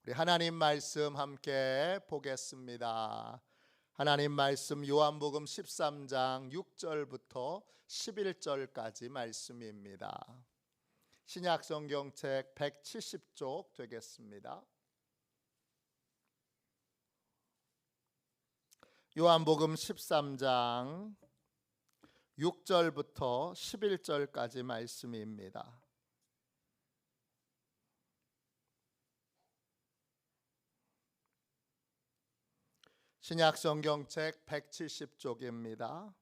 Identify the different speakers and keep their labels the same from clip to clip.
Speaker 1: 우리 하나님 말씀 함께 보겠습니다. 하나님 말씀 요한복음 13장 6절부터 11절까지 말씀입니다. 신약 성경책 170쪽 되겠습니다. 요한복음 13장 6절부터 11절까지 말씀입니다. 신약 성경책 170쪽입니다.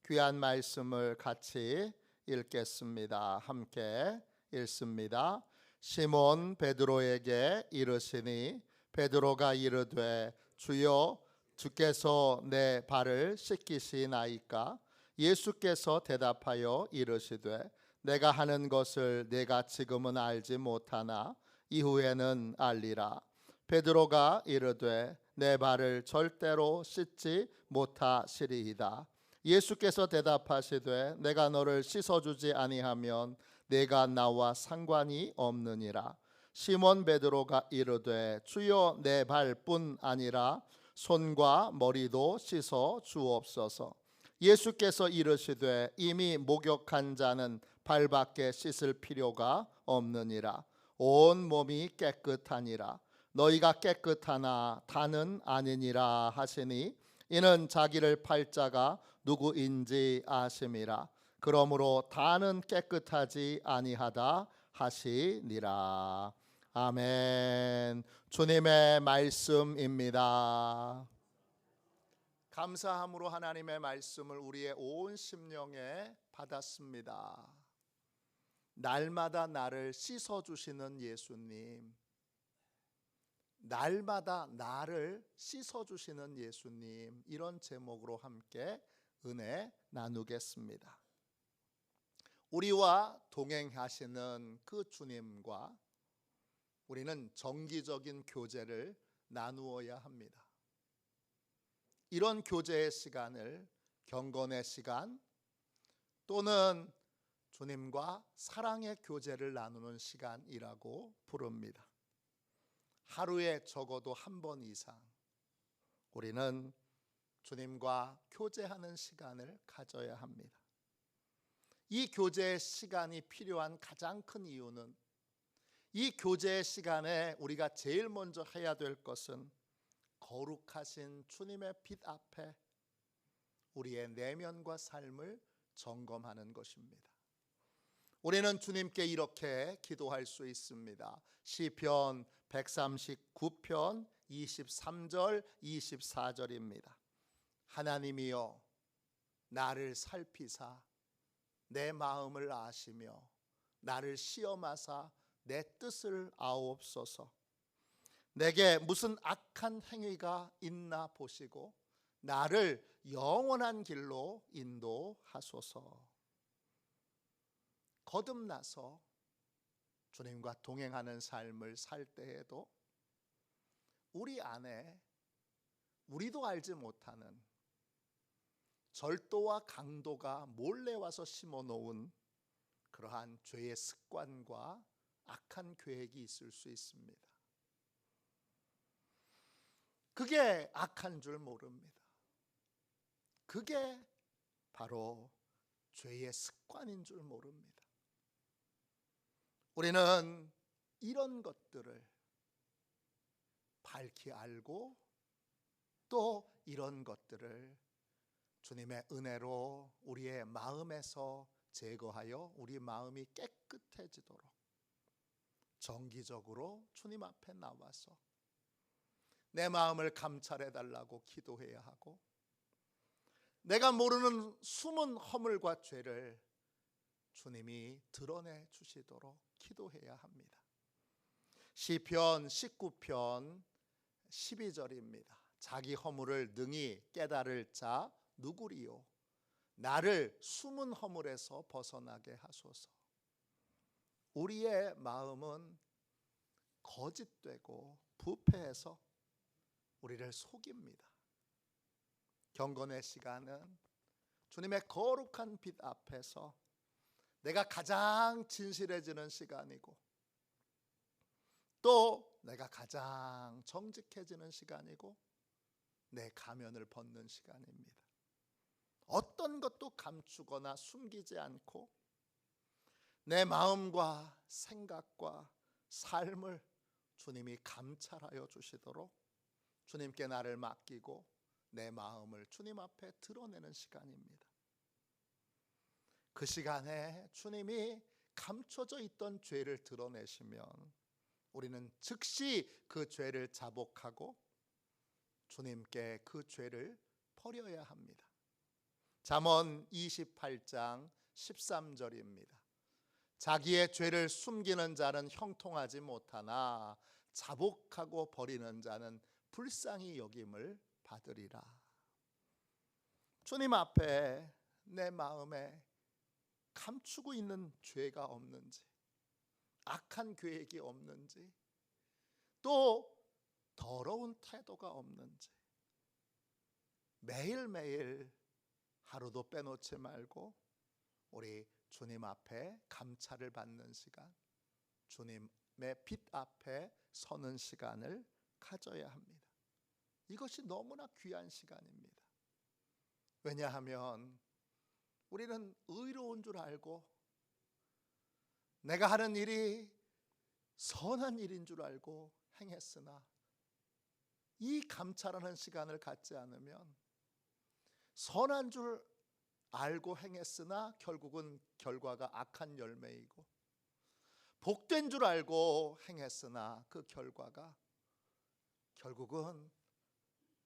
Speaker 1: 귀한 말씀을 같이 읽겠습니다. 함께 읽습니다. 시몬 베드로에게 이르시니 베드로가 이르되 주여 주께서 내 발을 씻기시나이까? 예수께서 대답하여 이르시되 내가 하는 것을 내가 지금은 알지 못하나 이후에는 알리라. 베드로가 이르되 내 발을 절대로 씻지 못하시리이다. 예수께서 대답하시되 내가 너를 씻어주지 아니하면 내가 나와 상관이 없느니라. 시몬 베드로가 이르되 주여 내 발뿐 아니라 손과 머리도 씻어 주옵소서. 예수께서 이르시되 이미 목욕한 자는 발밖에 씻을 필요가 없느니라. 온 몸이 깨끗하니라. 너희가 깨끗하나 다는 아니니라 하시니 이는 자기를 팔 자가 누구인지 아심이라. 그러므로 다는 깨끗하지 아니하다 하시니라. 아멘. 주님의 말씀입니다. 감사함으로 하나님의 말씀을 우리의 온 심령에 받았습니다. 날마다 나를 씻어주시는 예수님, 날마다 나를 씻어주시는 예수님, 이런 제목으로 함께 은혜 나누겠습니다. 우리와 동행하시는 그 주님과 우리는 정기적인 교제를 나누어야 합니다. 이런 교제의 시간을 경건의 시간 또는 주님과 사랑의 교제를 나누는 시간이라고 부릅니다. 하루에 적어도 한 번 이상 우리는 주님과 교제하는 시간을 가져야 합니다. 이 교제의 시간이 필요한 가장 큰 이유는 이 교제의 시간에 우리가 제일 먼저 해야 될 것은 거룩하신 주님의 빛 앞에 우리의 내면과 삶을 점검하는 것입니다. 우리는 주님께 이렇게 기도할 수 있습니다. 시편 139편 23절 24절입니다. 하나님이여 나를 살피사 내 마음을 아시며 나를 시험하사 내 뜻을 아옵소서. 내게 무슨 악한 행위가 있나 보시고 나를 영원한 길로 인도하소서. 거듭나서 주님과 동행하는 삶을 살 때에도 우리 안에 우리도 알지 못하는 절도와 강도가 몰래 와서 심어놓은 그러한 죄의 습관과 악한 계획이 있을 수 있습니다. 그게 악한 줄 모릅니다. 그게 바로 죄의 습관인 줄 모릅니다. 우리는 이런 것들을 밝히 알고 또 이런 것들을 주님의 은혜로 우리의 마음에서 제거하여 우리 마음이 깨끗해지도록 정기적으로 주님 앞에 나와서 내 마음을 감찰해 달라고 기도해야 하고 내가 모르는 숨은 허물과 죄를 주님이 드러내 주시도록 기도해야 합니다. 시편 19편 12절입니다. 자기 허물을 능히 깨달을 자 누구리요? 나를 숨은 허물에서 벗어나게 하소서. 우리의 마음은 거짓되고 부패해서 우리를 속입니다. 경건의 시간은 주님의 거룩한 빛 앞에서 내가 가장 진실해지는 시간이고 또 내가 가장 정직해지는 시간이고 내 가면을 벗는 시간입니다. 어떤 것도 감추거나 숨기지 않고 내 마음과 생각과 삶을 주님이 감찰하여 주시도록 주님께 나를 맡기고 내 마음을 주님 앞에 드러내는 시간입니다. 그 시간에 주님이 감춰져 있던 죄를 드러내시면 우리는 즉시 그 죄를 자복하고 주님께 그 죄를 버려야 합니다. 잠언 28장 13절입니다. 자기의 죄를 숨기는 자는 형통하지 못하나 자복하고 버리는 자는 불쌍히 여김을 받으리라. 주님 앞에 내 마음에 감추고 있는 죄가 없는지, 악한 계획이 없는지, 또 더러운 태도가 없는지 매일매일 하루도 빼놓지 말고 우리 주님 앞에 감찰을 받는 시간, 주님의 빛 앞에 서는 시간을 가져야 합니다. 이것이 너무나 귀한 시간입니다. 왜냐하면 우리는 의로운 줄 알고 내가 하는 일이 선한 일인 줄 알고 행했으나 이 감찰하는 시간을 갖지 않으면 선한 줄 알고 행했으나 결국은 결과가 악한 열매이고 복된 줄 알고 행했으나 그 결과가 결국은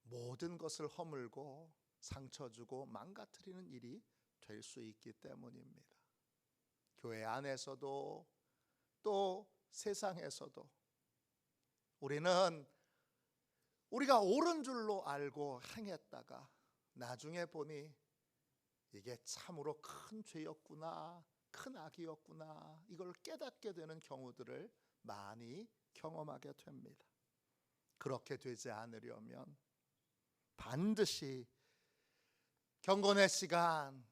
Speaker 1: 모든 것을 허물고 상처 주고 망가뜨리는 일이 될 수 있기 때문입니다. 교회 안에서도 또 세상에서도 우리는 우리가 옳은 줄로 알고 행했다가 나중에 보니 이게 참으로 큰 죄였구나, 큰 악이었구나, 이걸 깨닫게 되는 경우들을 많이 경험하게 됩니다. 그렇게 되지 않으려면 반드시 경건의 시간,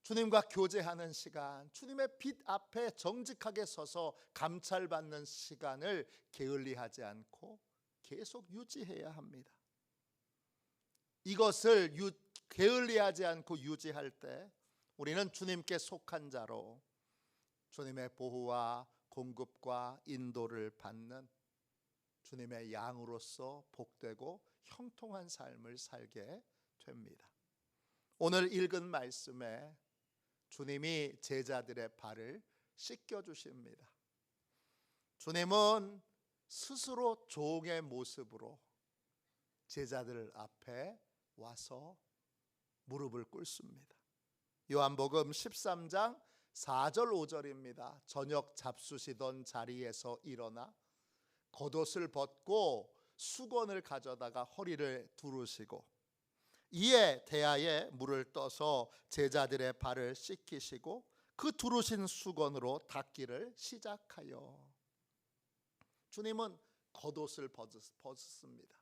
Speaker 1: 주님과 교제하는 시간, 주님의 빛 앞에 정직하게 서서 감찰받는 시간을 게을리하지 않고 계속 유지해야 합니다. 이것을 게을리하지 않고 유지할 때 우리는 주님께 속한 자로 주님의 보호와 공급과 인도를 받는 주님의 양으로서 복되고 형통한 삶을 살게 됩니다. 오늘 읽은 말씀에 주님이 제자들의 발을 씻겨 주십니다. 주님은 스스로 종의 모습으로 제자들 앞에 와서 무릎을 꿇습니다. 요한복음 13장 4절 5절입니다. 저녁 잡수시던 자리에서 일어나 겉옷을 벗고 수건을 가져다가 허리를 두르시고 이에 대야에 물을 떠서 제자들의 발을 씻기시고 그 두르신 수건으로 닦기를 시작하여. 주님은 겉옷을 벗었습니다.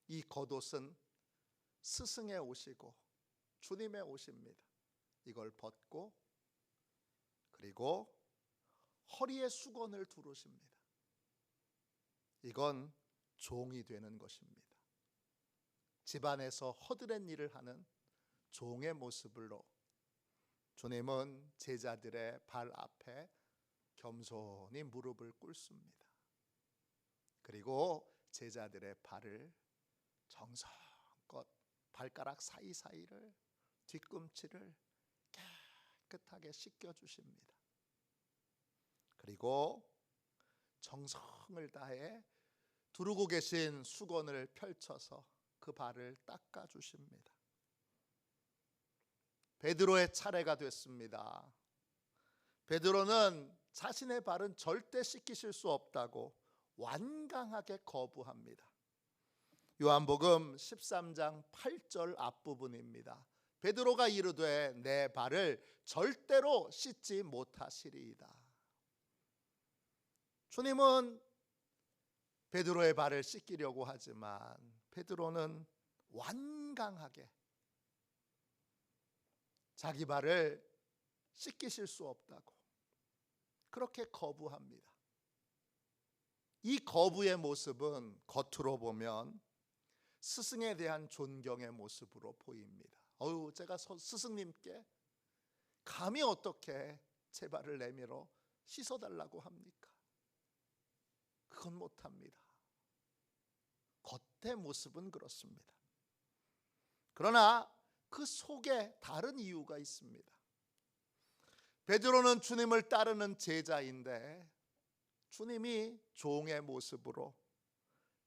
Speaker 1: 이 겉옷은 스승의 옷이고 주님의 옷입니다. 이걸 벗고 그리고 허리에 수건을 두르십니다. 이건 종이 되는 것입니다. 집안에서 허드렛 일을 하는 종의 모습으로 주님은 제자들의 발 앞에 겸손히 무릎을 꿇습니다. 그리고 제자들의 발을 정성껏 발가락 사이사이를 뒤꿈치를 깨끗하게 씻겨 주십니다. 그리고 정성을 다해 두르고 계신 수건을 펼쳐서 그 발을 닦아 주십니다. 베드로의 차례가 됐습니다. 베드로는 자신의 발은 절대 씻기실 수 없다고 완강하게 거부합니다. 요한복음 13장 8절 앞부분입니다. 베드로가 이르되 내 발을 절대로 씻지 못하시리이다. 주님은 베드로의 발을 씻기려고 하지만 베드로는 완강하게 자기 발을 씻기실 수 없다고 그렇게 거부합니다. 이 거부의 모습은 겉으로 보면 스승에 대한 존경의 모습으로 보입니다. 제가 스승님께 감히 어떻게 제 발을 내밀어 씻어달라고 합니까? 그건 못합니다. 겉의 모습은 그렇습니다. 그러나 그 속에 다른 이유가 있습니다. 베드로는 주님을 따르는 제자인데 주님이 종의 모습으로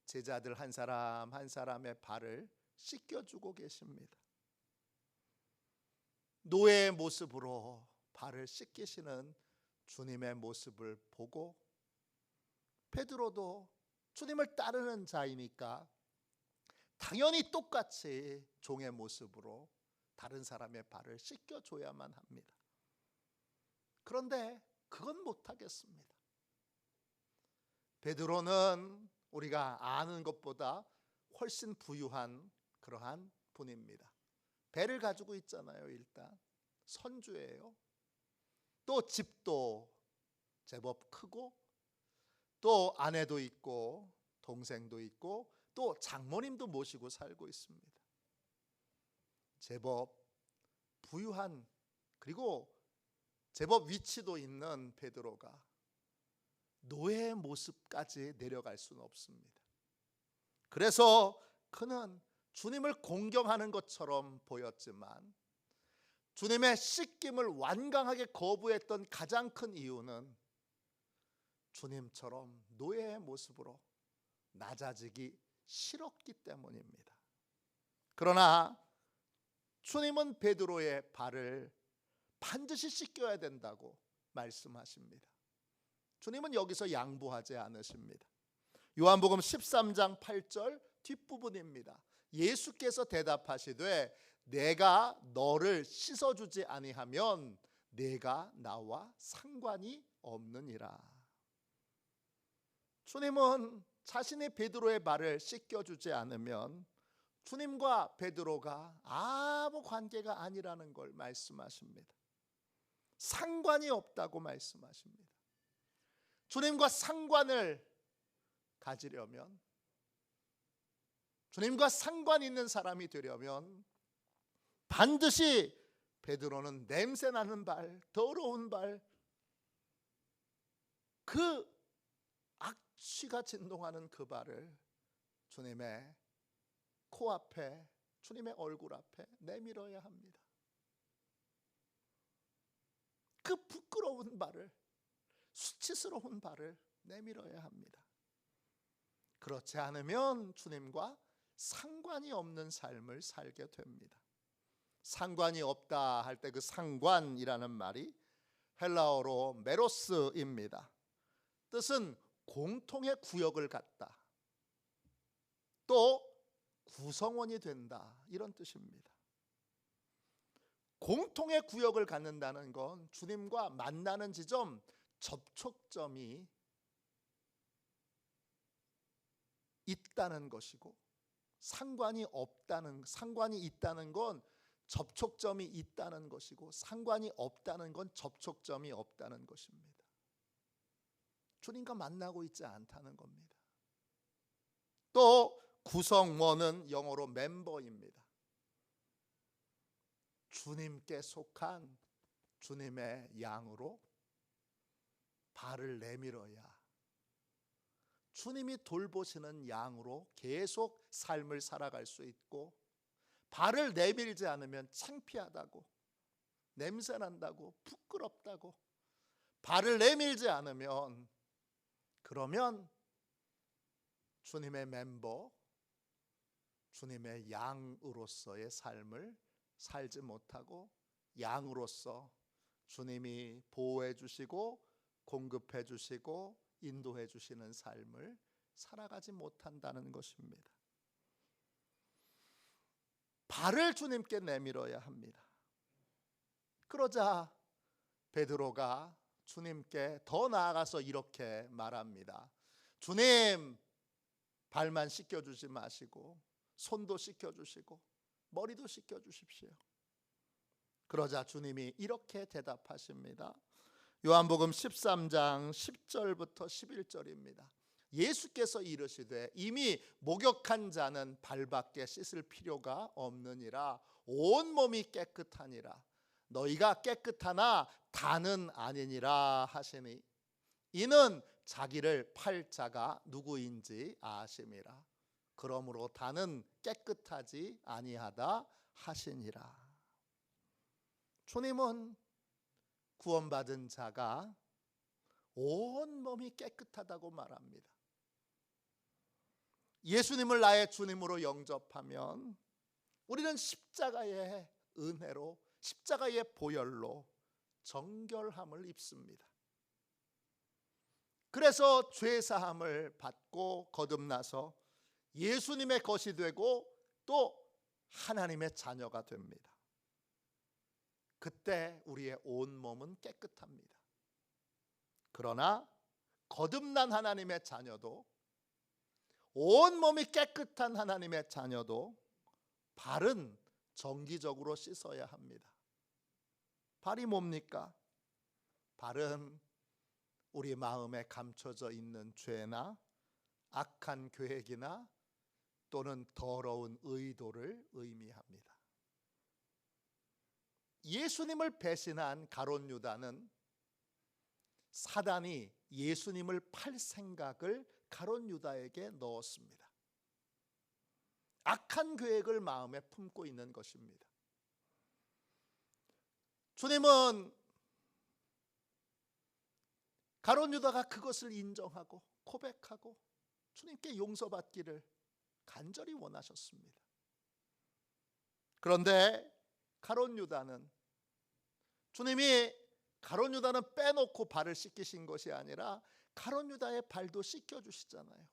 Speaker 1: 제자들 한 사람 한 사람의 발을 씻겨주고 계십니다. 노예의 모습으로 발을 씻기시는 주님의 모습을 보고 베드로도 주님을 따르는 자이니까 당연히 똑같이 종의 모습으로 다른 사람의 발을 씻겨줘야만 합니다. 그런데 그건 못하겠습니다. 베드로는 우리가 아는 것보다 훨씬 부유한 그러한 분입니다. 배를 가지고 있잖아요. 일단 선주예요. 또 집도 제법 크고 또 아내도 있고 동생도 있고 또 장모님도 모시고 살고 있습니다. 제법 부유한 그리고 제법 위치도 있는 베드로가 노예의 모습까지 내려갈 수는 없습니다. 그래서 그는 주님을 공경하는 것처럼 보였지만 주님의 씻김을 완강하게 거부했던 가장 큰 이유는 주님처럼 노예의 모습으로 낮아지기 싫었기 때문입니다. 그러나 주님은 베드로의 발을 반드시 씻겨야 된다고 말씀하십니다. 주님은 여기서 양보하지 않으십니다. 요한복음 13장 8절 뒷부분입니다. 예수께서 대답하시되 내가 너를 씻어주지 아니하면 내가 나와 상관이 없느니라. 주님은 자신이 베드로의 발을 씻겨주지 않으면 주님과 베드로가 아무 관계가 아니라는 걸 말씀하십니다. 상관이 없다고 말씀하십니다. 주님과 상관을 가지려면, 주님과 상관 있는 사람이 되려면 반드시 베드로는 냄새나는 발, 더러운 발, 그 악취가 진동하는 그 발을 주님의 코앞에, 주님의 얼굴 앞에 내밀어야 합니다. 그 부끄러운 발을, 수치스러운 발을 내밀어야 합니다. 그렇지 않으면 주님과 상관이 없는 삶을 살게 됩니다. 상관이 없다 할 때 그 상관이라는 말이 헬라어로 메로스입니다. 뜻은 공통의 구역을 갖다, 또 구성원이 된다, 이런 뜻입니다. 공통의 구역을 갖는다는 건 주님과 만나는 지점, 접촉점이 있다는 것이고, 상관이 있다는 건 접촉점이 있다는 것이고, 상관이 없다는 건 접촉점이 없다는 것입니다. 주님과 만나고 있지 않다는 겁니다. 또 구성원은 영어로 멤버입니다. 주님께 속한 주님의 양으로 발을 내밀어야 주님이 돌보시는 양으로 계속 삶을 살아갈 수 있고, 발을 내밀지 않으면 창피하다고, 냄새난다고, 부끄럽다고, 발을 내밀지 않으면 그러면 주님의 멤버, 주님의 양으로서의 삶을 살지 못하고 양으로서 주님이 보호해 주시고 공급해 주시고 인도해 주시는 삶을 살아가지 못한다는 것입니다. 발을 주님께 내밀어야 합니다. 그러자 베드로가 주님께 더 나아가서 이렇게 말합니다. 주님, 발만 씻겨주지 마시고 손도 씻겨주시고 머리도 씻겨주십시오. 그러자 주님이 이렇게 대답하십니다. 요한복음 13장 10절부터 11절입니다. 예수께서 이르시되 이미 목욕한 자는 발밖에 씻을 필요가 없느니라. 온몸이 깨끗하니라. 너희가 깨끗하나 다는 아니니라 하시니 이는 자기를 팔 자가 누구인지 아심이라. 그러므로 다는 깨끗하지 아니하다 하시니라. 주님은 구원받은 자가 온몸이 깨끗하다고 말합니다. 예수님을 나의 주님으로 영접하면 우리는 십자가의 은혜로, 십자가의 보혈로 정결함을 입습니다. 그래서 죄사함을 받고 거듭나서 예수님의 것이 되고 또 하나님의 자녀가 됩니다. 그때 우리의 온몸은 깨끗합니다. 그러나 거듭난 하나님의 자녀도, 온몸이 깨끗한 하나님의 자녀도 발은 정기적으로 씻어야 합니다. 발이 뭡니까? 발은 우리 마음에 감춰져 있는 죄나 악한 계획이나 또는 더러운 의도를 의미합니다. 예수님을 배신한 가룟 유다는 사단이 예수님을 팔 생각을 가룟 유다에게 넣었습니다. 악한 계획을 마음에 품고 있는 것입니다. 주님은 가룟 유다가 그것을 인정하고 고백하고 주님께 용서받기를 간절히 원하셨습니다. 그런데 가룟 유다는, 주님이 가룟 유다는 빼놓고 발을 씻기신 것이 아니라 가룟 유다의 발도 씻겨 주시잖아요.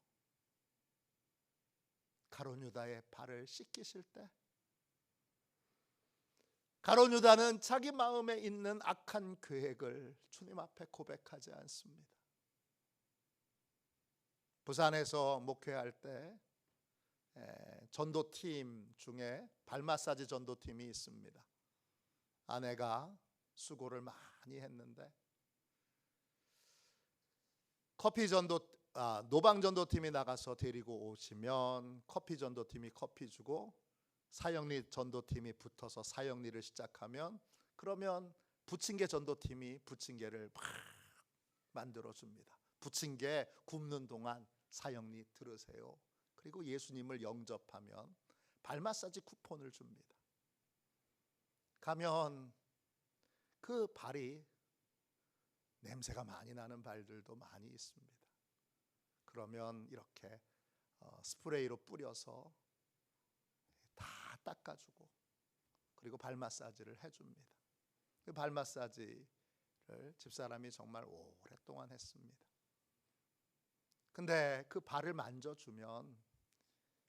Speaker 1: 가룟 유다의 발을 씻기실 때 가룟 유다는 자기 마음에 있는 악한 계획을 주님 앞에 고백하지 않습니다. 부산에서 목회할 때 전도팀 중에 발 마사지 전도팀이 있습니다. 아내가 수고를 많이 했는데 노방 전도팀이 나가서 데리고 오시면 커피 전도팀이 커피 주고 사형리 전도팀이 붙어서 사형리를 시작하면, 그러면 부침개 전도팀이 부침개를 막 만들어 줍니다. 부침개 굽는 동안 사형리 들으세요. 그리고 예수님을 영접하면 발 마사지 쿠폰을 줍니다. 가면 그 발이 냄새가 많이 나는 발들도 많이 있습니다. 그러면 이렇게 스프레이로 뿌려서 다 닦아주고 그리고 발 마사지를 해줍니다. 그 발 마사지를 집사람이 정말 오랫동안 했습니다. 근데 그 발을 만져주면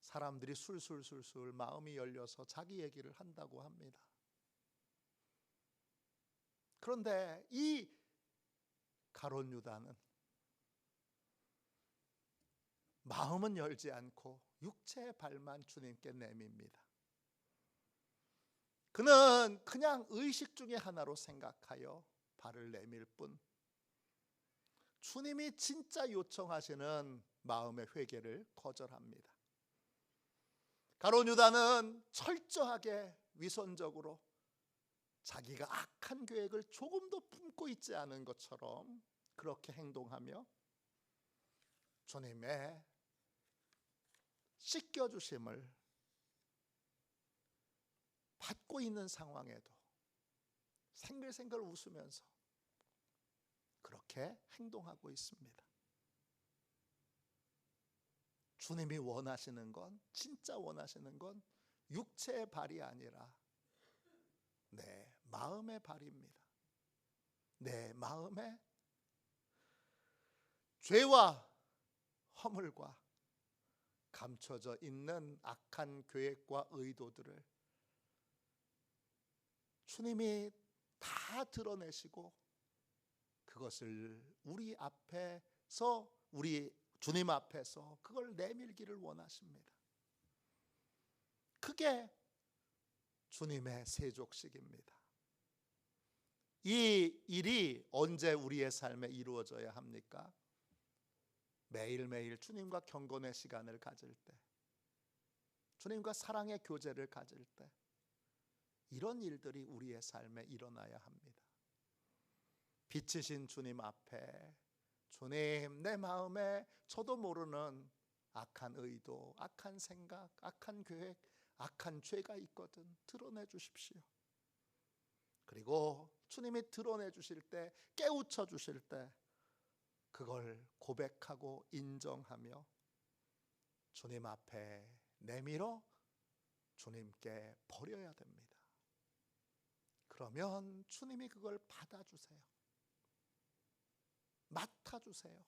Speaker 1: 사람들이 술술술술 마음이 열려서 자기 얘기를 한다고 합니다. 그런데 이 가룟 유다는 마음은 열지 않고 육체의 발만 주님께 내밉니다. 그는 그냥 의식 중에 하나로 생각하여 발을 내밀 뿐 주님이 진짜 요청하시는 마음의 회개를 거절합니다. 가룟 유다는 철저하게 위선적으로 자기가 악한 계획을 조금도 품고 있지 않은 것처럼 그렇게 행동하며 주님의 씻겨주심을 받고 있는 상황에도 생글생글 웃으면서 그렇게 행동하고 있습니다. 주님이 원하시는 건, 진짜 원하시는 건 육체의 발이 아니라 내 마음의 발입니다. 내 마음에 죄와 허물과 감춰져 있는 악한 계획과 의도들을 주님이 다 드러내시고 그것을 우리 앞에서, 우리 주님 앞에서 그걸 내밀기를 원하십니다. 그게 주님의 세족식입니다. 이 일이 언제 우리의 삶에 이루어져야 합니까? 매일매일 주님과 경건의 시간을 가질 때, 주님과 사랑의 교제를 가질 때, 이런 일들이 우리의 삶에 일어나야 합니다. 빛이신 주님 앞에, 주님, 내 마음에 저도 모르는 악한 의도, 악한 생각, 악한 계획, 악한 죄가 있거든 드러내 주십시오. 그리고 주님이 드러내 주실 때, 깨우쳐 주실 때 그걸 고백하고 인정하며 주님 앞에 내밀어 주님께 버려야 됩니다. 그러면 주님이 그걸 받아주세요. 맡아주세요.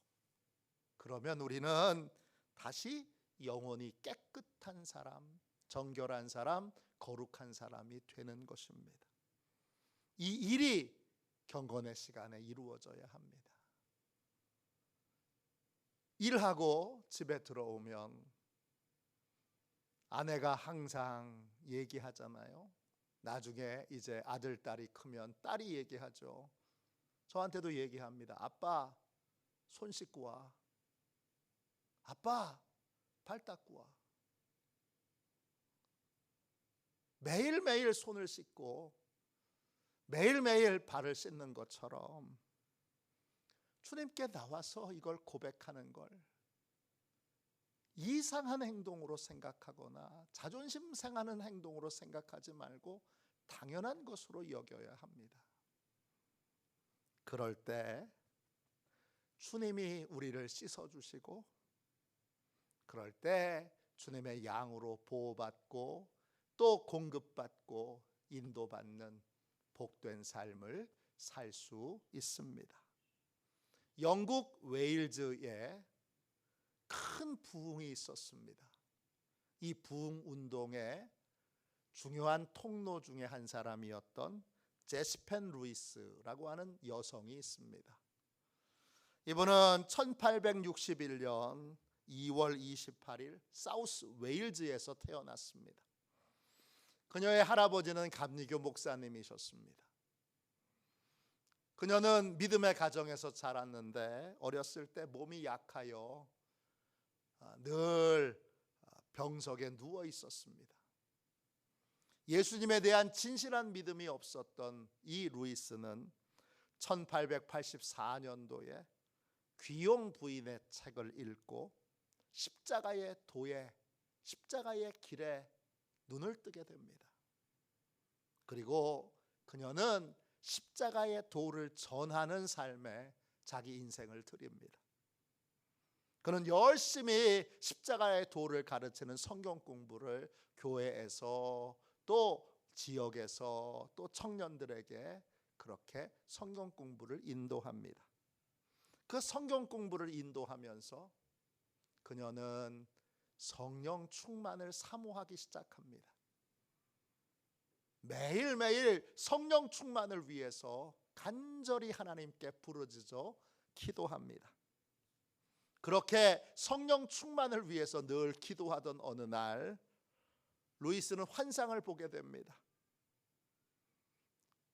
Speaker 1: 그러면 우리는 다시 영혼이 깨끗한 사람, 정결한 사람, 거룩한 사람이 되는 것입니다. 이 일이 경건의 시간에 이루어져야 합니다. 일하고 집에 들어오면 아내가 항상 얘기하잖아요. 나중에 이제 아들, 딸이 크면 딸이 얘기하죠. 저한테도 얘기합니다. 아빠, 손 씻고 와. 아빠, 발 닦고 와. 매일매일 손을 씻고 매일매일 발을 씻는 것처럼 주님께 나와서 이걸 고백하는 걸 이상한 행동으로 생각하거나 자존심 상하는 행동으로 생각하지 말고 당연한 것으로 여겨야 합니다. 그럴 때 주님이 우리를 씻어주시고, 그럴 때 주님의 양으로 보호받고 또 공급받고 인도받는 복된 삶을 살 수 있습니다. 영국 웨일즈에 큰 부흥이 있었습니다. 이 부흥 운동의 중요한 통로 중에 한 사람이었던 제시펜 루이스라고 하는 여성이 있습니다. 이분은 1861년 2월 28일 사우스 웨일즈에서 태어났습니다. 그녀의 할아버지는 감리교 목사님이셨습니다. 그녀는 믿음의 가정에서 자랐는데 어렸을 때 몸이 약하여 늘 병석에 누워 있었습니다. 예수님에 대한 진실한 믿음이 없었던 이 루이스는 1884년도에 귀용 부인의 책을 읽고 십자가의 도에, 십자가의 길에 눈을 뜨게 됩니다. 그리고 그녀는 십자가의 도를 전하는 삶에 자기 인생을 드립니다. 그는 열심히 십자가의 도를 가르치는 성경 공부를 교회에서 또 지역에서 또 청년들에게 그렇게 성경 공부를 인도합니다. 그 성경 공부를 인도하면서 그녀는 성령 충만을 사모하기 시작합니다. 매일매일 성령 충만을 위해서 간절히 하나님께 부르짖어 기도합니다. 그렇게 성령 충만을 위해서 늘 기도하던 어느 날 루이스는 환상을 보게 됩니다.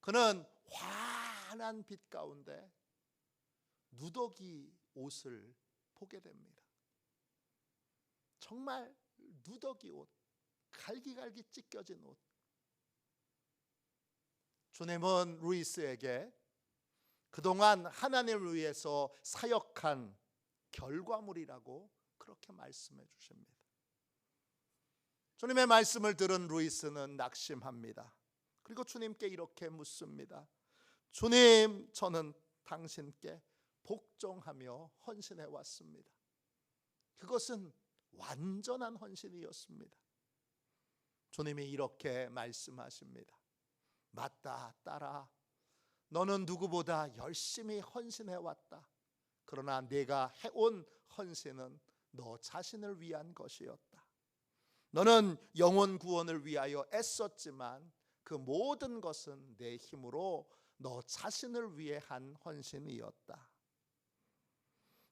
Speaker 1: 그는 환한 빛 가운데 누더기 옷을 보게 됩니다. 정말 누더기 옷, 갈기갈기 찢겨진 옷. 주님은 루이스에게 그동안 하나님을 위해서 사역한 결과물이라고 그렇게 말씀해 주십니다. 주님의 말씀을 들은 루이스는 낙심합니다. 그리고 주님께 이렇게 묻습니다. 주님, 저는 당신께 복종하며 헌신해 왔습니다. 그것은 완전한 헌신이었습니다. 주님이 이렇게 말씀하십니다. 맞다, 딸아. 너는 누구보다 열심히 헌신해 왔다. 그러나 내가 해온 헌신은 너 자신을 위한 것이었다. 너는 영혼 구원을 위하여 애썼지만 그 모든 것은 내 힘으로 너 자신을 위해 한 헌신이었다.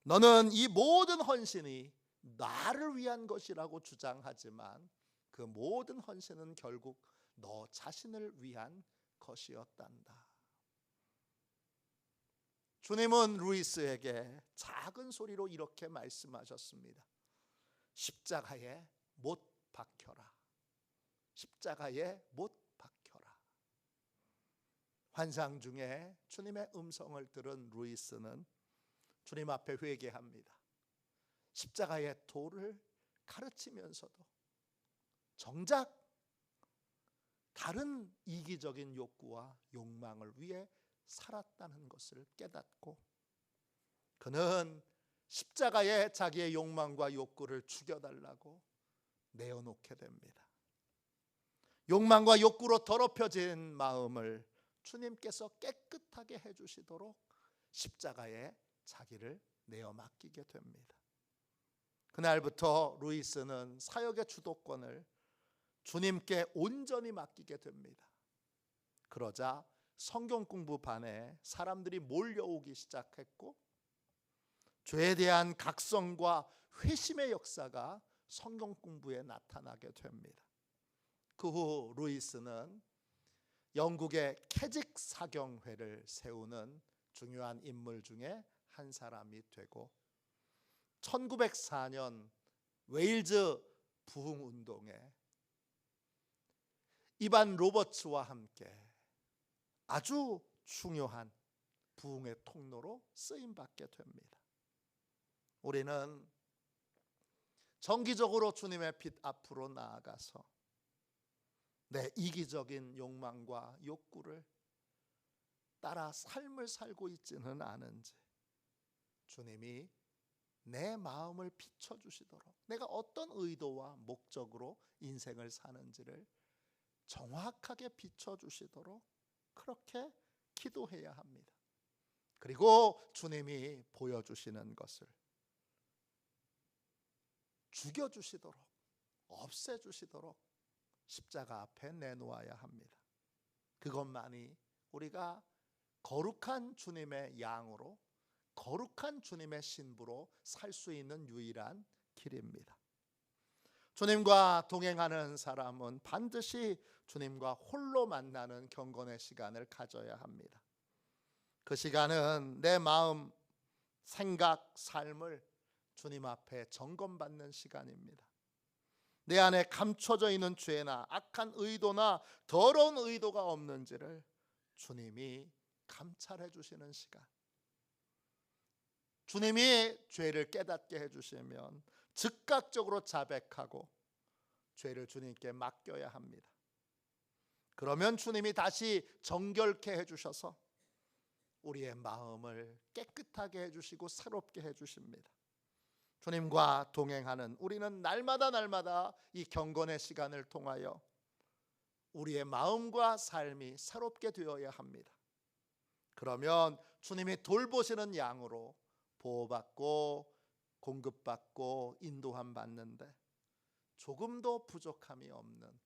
Speaker 1: 너는 이 모든 헌신이 나를 위한 것이라고 주장하지만 그 모든 헌신은 결국 너 자신을 위한 것이었단다. 주님은 루이스에게 작은 소리로 이렇게 말씀하셨습니다. 십자가에 못 박혀라. 십자가에 못 박혀라. 환상 중에 주님의 음성을 들은 루이스는 주님 앞에 회개합니다. 십자가의 도를 가르치면서도 정작 다른 이기적인 욕구와 욕망을 위해 살았다는 것을 깨닫고 그는 십자가에 자기의 욕망과 욕구를 죽여달라고 내어놓게 됩니다. 욕망과 욕구로 더럽혀진 마음을 주님께서 깨끗하게 해주시도록 십자가에 자기를 내어 맡기게 됩니다. 그날부터 루이스는 사역의 주도권을 주님께 온전히 맡기게 됩니다. 그러자 성경 공부반에 사람들이 몰려오기 시작했고 죄에 대한 각성과 회심의 역사가 성경 공부에 나타나게 됩니다. 그 후 루이스는 영국의 캐직 사경회를 세우는 중요한 인물 중에 한 사람이 되고 1904년 웨일즈 부흥운동에 이반 로버츠와 함께 아주 중요한 부흥의 통로로 쓰임받게 됩니다. 우리는 정기적으로 주님의 빛 앞으로 나아가서 내 이기적인 욕망과 욕구를 따라 삶을 살고 있지는 않은지 주님이 내 마음을 비춰주시도록 내가 어떤 의도와 목적으로 인생을 사는지를 정확하게 비춰주시도록 그렇게 기도해야 합니다. 그리고 주님이 보여주시는 것을 죽여주시도록 없애주시도록 십자가 앞에 내놓아야 합니다. 그것만이 우리가 거룩한 주님의 양으로 거룩한 주님의 신부로 살 수 있는 유일한 길입니다. 주님과 동행하는 사람은 반드시 주님과 홀로 만나는 경건의 시간을 가져야 합니다. 그 시간은 내 마음, 생각, 삶을 주님 앞에 점검받는 시간입니다. 내 안에 감춰져 있는 죄나 악한 의도나 더러운 의도가 없는지를 주님이 감찰해 주시는 시간. 주님이 죄를 깨닫게 해주시면 즉각적으로 자백하고 죄를 주님께 맡겨야 합니다. 그러면 주님이 다시 정결케 해주셔서 우리의 마음을 깨끗하게 해주시고 새롭게 해주십니다. 주님과 동행하는 우리는 날마다 이 경건의 시간을 통하여 우리의 마음과 삶이 새롭게 되어야 합니다. 그러면 주님이 돌보시는 양으로 보호받고 공급받고 인도함 받는데 조금도 부족함이 없는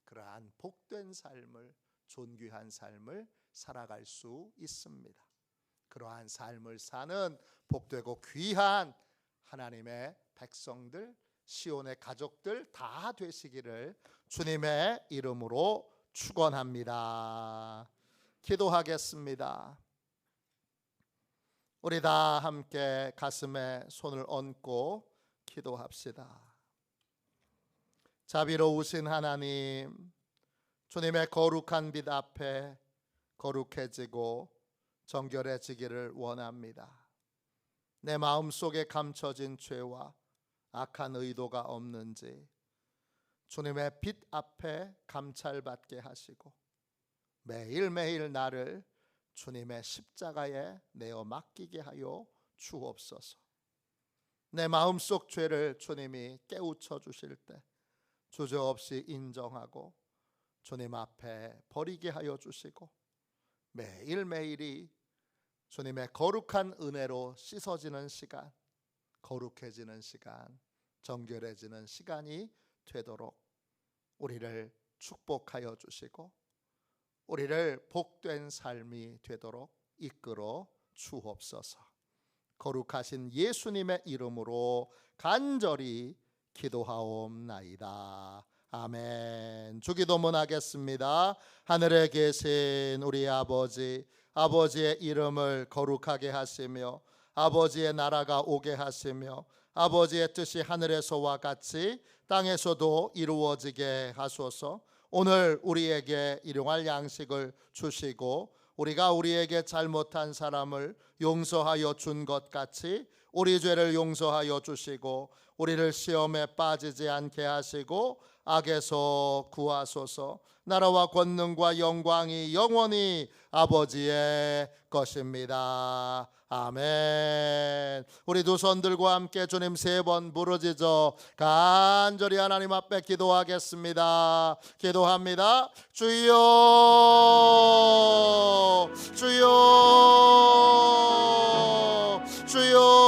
Speaker 1: 그러한 복된 삶을, 존귀한 삶을 살아갈 수 있습니다. 그러한 삶을 사는 복되고 귀한 하나님의 백성들, 시온의 가족들 다 되시기를 주님의 이름으로 축원합니다. 기도하겠습니다. 우리 다 함께 가슴에 손을 얹고 기도합시다. 자비로우신 하나님, 주님의 거룩한 빛 앞에 거룩해지고 정결해지기를 원합니다. 내 마음속에 감춰진 죄와 악한 의도가 없는지 주님의 빛 앞에 감찰받게 하시고 매일매일 나를 주님의 십자가에 내어 맡기게 하여 주옵소서. 내 마음속 죄를 주님이 깨우쳐 주실 때 주저없이 인정하고 주님 앞에 버리게 하여 주시고 매일매일이 주님의 거룩한 은혜로 씻어지는 시간, 거룩해지는 시간, 정결해지는 시간이 되도록 우리를 축복하여 주시고 우리를 복된 삶이 되도록 이끌어 주옵소서. 거룩하신 예수님의 이름으로 간절히 기도하옵나이다. 아멘. 주기도문 하겠습니다. 하늘에 계신 우리 아버지, 아버지의 이름을 거룩하게 하시며 아버지의 나라가 오게 하시며 아버지의 뜻이 하늘에서와 같이 땅에서도 이루어지게 하소서. 오늘 우리에게 일용할 양식을 주시고 우리가 우리에게 잘못한 사람을 용서하여 준 것 같이 우리 죄를 용서하여 주시고 우리를 시험에 빠지지 않게 하시고 악에서 구하소서. 나라와 권능과 영광이 영원히 아버지의 것입니다. 아멘. 우리 두 손 들고 함께 주님 3번 부르짖어 간절히 하나님 앞에 기도하겠습니다. 기도합니다. 주여, 주여, 주여.